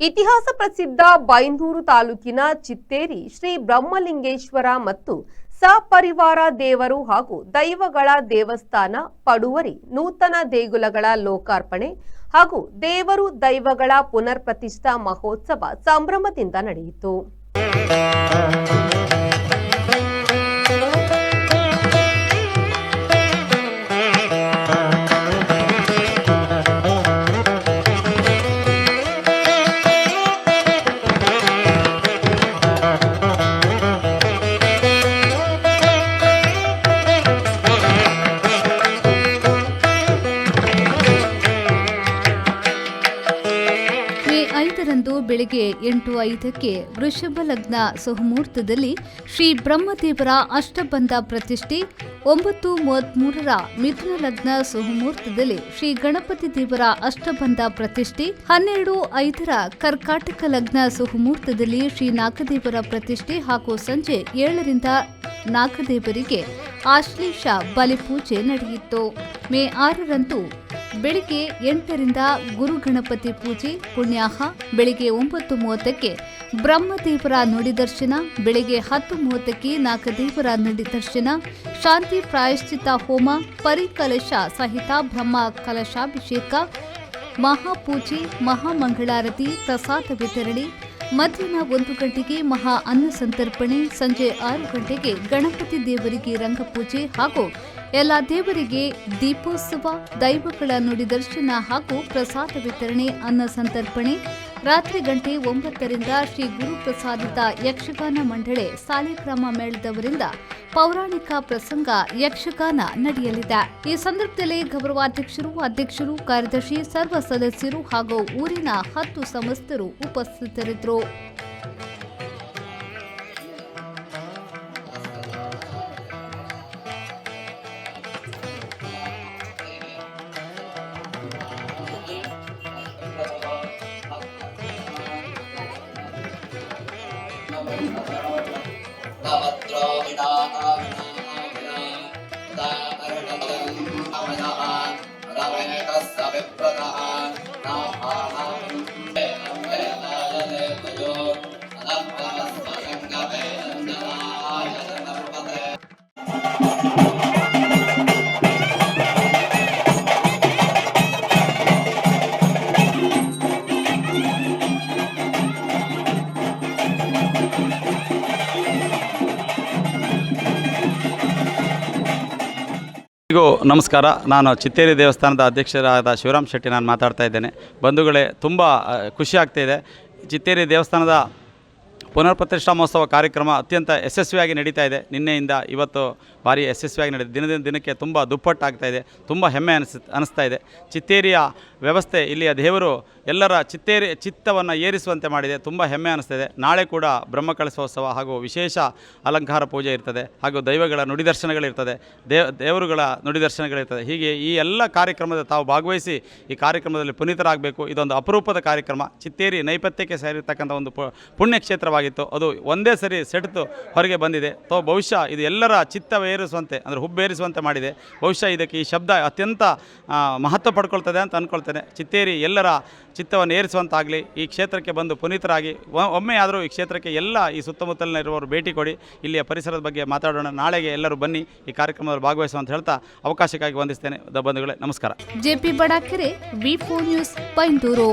ಇತಿಹಾಸ ಪ್ರಸಿದ್ಧ ಬೈಂದೂರು ತಾಲೂಕಿನ ಚಿತ್ತೇರಿ ಶ್ರೀ ಬ್ರಹ್ಮಲಿಂಗೇಶ್ವರ ಮತ್ತು ಸಪರಿವಾರ ದೇವರು ಹಾಗೂ ದೈವಗಳ ದೇವಸ್ಥಾನ ಪಡುವರಿ ನೂತನ ದೇಗುಲಗಳ ಲೋಕಾರ್ಪಣೆ ಹಾಗೂ ದೇವರು ದೈವಗಳ ಪುನರ್ ಪ್ರತಿಷ್ಠಾ ಮಹೋತ್ಸವ ಸಂಭ್ರಮದಿಂದ ನಡೆಯಿತು. ಬೆಳಗ್ಗೆ 8:05ಕ್ಕೆ ವೃಷಭ ಲಗ್ನ ಸುಮುಹೂರ್ತದಲ್ಲಿ ಶ್ರೀ ಬ್ರಹ್ಮದೇವರ ಅಷ್ಟಬಂಧ ಪ್ರತಿಷ್ಠೆ, 9:33ರ ಮಿಥುನ ಲಗ್ನ ಸುಮುಹೂರ್ತದಲ್ಲಿ ಶ್ರೀ ಗಣಪತಿ ದೇವರ ಅಷ್ಟಬಂಧ ಪ್ರತಿಷ್ಠೆ, 12:05ರ ಕರ್ಕಾಟಕ ಲಗ್ನ ಸುಮುಹೂರ್ತದಲ್ಲಿ ಶ್ರೀ ನಾಗದೇವರ ಪ್ರತಿಷ್ಠೆ ಹಾಗೂ ಸಂಜೆ 7ರಿಂದ ನಾಗದೇವರಿಗೆ ಆಶ್ಲೇಷ ಬಲಿಪೂಜೆ ನಡೆಯಿತು. ಮೇ 6ರಂದು ಬೆಳಿಗ್ಗೆ 8ರಿಂದ ಗುರು ಗಣಪತಿ ಪೂಜೆ ಪುಣ್ಯಾಹ, ಬೆಳಿಗ್ಗೆ 9:30ಕ್ಕೆ ಬ್ರಹ್ಮದೇವರ ನುಡಿದರ್ಶನ, ಬೆಳಿಗ್ಗೆ 10:30ಕ್ಕೆ ನಾಗದೇವರ ನುಡಿದರ್ಶನ, ಶಾಂತಿ ಪ್ರಾಯಶ್ಚಿತ ಹೋಮ, ಪರಿಕಲಶ ಸಹಿತ ಬ್ರಹ್ಮ ಕಲಶಾಭಿಷೇಕ, ಮಹಾಪೂಜೆ, ಮಹಾಮಂಗಳಾರತಿ, ಪ್ರಸಾದ ವಿತರಣೆ, ಮಧ್ಯಾಹ್ನ 1 ಗಂಟೆಗೆ ಮಹಾ ಅನ್ನ ಸಂತರ್ಪಣೆ, ಸಂಜೆ 6 ಗಂಟೆಗೆ ಗಣಪತಿ ದೇವರಿಗೆ ರಂಗಪೂಜೆ ಹಾಗೂ ಎಲ್ಲ ದೇವರಿಗೆ ದೀಪೋತ್ಸವ, ದೈವಗಳ ನುಡಿದರ್ಶನ ಹಾಗೂ ಪ್ರಸಾದ ವಿತರಣೆ, ಅನ್ನ ಸಂತರ್ಪಣೆ. ರಾತ್ರಿ 9:00ರಿಂದ ಶ್ರೀ ಗುರುಪ್ರಸಾದಿತ ಯಕ್ಷಗಾನ ಮಂಡಳಿ ಸಾಲಿಗ್ರಾಮ ಮೇಳದವರಿಂದ ಪೌರಾಣಿಕ ಪ್ರಸಂಗ ಯಕ್ಷಗಾನ ನಡೆಯಲಿದೆ. ಈ ಸಂದರ್ಭದಲ್ಲಿ ಗೌರವಾಧ್ಯಕ್ಷರು, ಅಧ್ಯಕ್ಷರು, ಕಾರ್ಯದರ್ಶಿ, ಸರ್ವ ಸದಸ್ಯರು ಹಾಗೂ ಊರಿನ 10 ಸಂಸ್ಥರು ಉಪಸ್ಥಿತರಿದ್ದರು. ನಮಸ್ಕಾರ. ನಾನು ಚಿತ್ತೇರಿ ದೇವಸ್ಥಾನದ ಅಧ್ಯಕ್ಷರಾದ ಶಿವರಾಮ್ ಶೆಟ್ಟಿ ನಾನು ಮಾತಾಡ್ತಾ ಇದ್ದೇನೆ. ಬಂಧುಗಳೇ, ತುಂಬ ಖುಷಿ ಆಗ್ತಾಯಿದೆ. ಚಿತ್ತೇರಿ ದೇವಸ್ಥಾನದ ಪುನರ್ ಪ್ರತಿಷ್ಠಾ ಮಹೋತ್ಸವ ಕಾರ್ಯಕ್ರಮ ಅತ್ಯಂತ ಯಶಸ್ವಿಯಾಗಿ ನಡೀತಾ ಇದೆ. ನಿನ್ನೆಯಿಂದ ಇವತ್ತು ಭಾರಿ ಯಶಸ್ವಿಯಾಗಿ ನಡೆದಿದೆ. ದಿನದಿಂದ ದಿನಕ್ಕೆ ತುಂಬ ದುಪ್ಪಟ್ಟಾಗ್ತಾಯಿದೆ. ತುಂಬ ಹೆಮ್ಮೆ ಅನ್ನಿಸ್ತಾ ಇದೆ. ಚಿತ್ತೇರಿಯ ವ್ಯವಸ್ಥೆ, ಇಲ್ಲಿಯ ದೇವರು ಎಲ್ಲರ ಚಿತ್ತವನ್ನು ಏರಿಸುವಂತೆ ಮಾಡಿದೆ. ತುಂಬ ಹೆಮ್ಮೆ ಅನ್ನಿಸ್ತಾಯಿದೆ. ನಾಳೆ ಕೂಡ ಬ್ರಹ್ಮಕಲಶೋತ್ಸವ ಹಾಗೂ ವಿಶೇಷ ಅಲಂಕಾರ ಪೂಜೆ ಇರ್ತದೆ ಹಾಗೂ ದೈವಗಳ ನುಡಿದರ್ಶನಗಳಿರ್ತದೆ, ದೇವರುಗಳ ನುಡಿದರ್ಶನಗಳಿರ್ತದೆ. ಹೀಗೆ ಈ ಎಲ್ಲ ಕಾರ್ಯಕ್ರಮದ ತಾವು ಭಾಗವಹಿಸಿ ಈ ಕಾರ್ಯಕ್ರಮದಲ್ಲಿ ಪುನೀತರಾಗಬೇಕು. ಇದೊಂದು ಅಪರೂಪದ ಕಾರ್ಯಕ್ರಮ. ಚಿತ್ತೇರಿ ನೈಪಥ್ಯಕ್ಕೆ ಸೇರಿರ್ತಕ್ಕಂಥ ಒಂದು ಪುಣ್ಯಕ್ಷೇತ್ರವಾಗಿತ್ತು. ಅದು ಒಂದೇ ಸರಿ ಸೆಟೆದು ಹೊರಗೆ ಬಂದಿದೆ. ಬಹುಶಃ ಇದು ಎಲ್ಲರ ಚಿತ್ತವೇರಿಸುವಂತೆ, ಅಂದರೆ ಹುಬ್ಬೇರಿಸುವಂತೆ ಮಾಡಿದೆ. ಬಹುಶಃ ಇದಕ್ಕೆ ಈ ಶಬ್ದ ಅತ್ಯಂತ ಮಹತ್ವ ಪಡ್ಕೊಳ್ತದೆ ಅಂತ ಅಂದ್ಕೊಳ್ತೇನೆ. ಚಿತ್ತೇರಿ ಎಲ್ಲರ ಚಿತ್ತವನ್ನು ಏರಿಸುವಂತಾಗಲಿ. ಈ ಕ್ಷೇತ್ರಕ್ಕೆ ಬಂದು ಪುನೀತರಾಗಿ ಒಮ್ಮೆ ಆದರೂ ಈ ಕ್ಷೇತ್ರಕ್ಕೆ ಎಲ್ಲ ಈ ಸುತ್ತಮುತ್ತಲಿನ ಇರುವವರು ಭೇಟಿ ಕೊಡಿ. ಇಲ್ಲಿಯ ಪರಿಸರದ ಬಗ್ಗೆ ಮಾತಾಡೋಣ. ನಾಳೆಗೆ ಎಲ್ಲರೂ ಬನ್ನಿ ಈ ಕಾರ್ಯಕ್ರಮದಲ್ಲಿ ಭಾಗವಹಿಸುವಂತ ಹೇಳ್ತಾ ಅವಕಾಶಕ್ಕಾಗಿ ವಂದಿಸ್ತೇನೆ. ಬಂಧುಗಳೇ, ನಮಸ್ಕಾರ. ಜೆಪಿ ಬಡಾಕೆರೆ, ವಿ4 ನ್ಯೂಸ್, ಬೈಂದೂರು.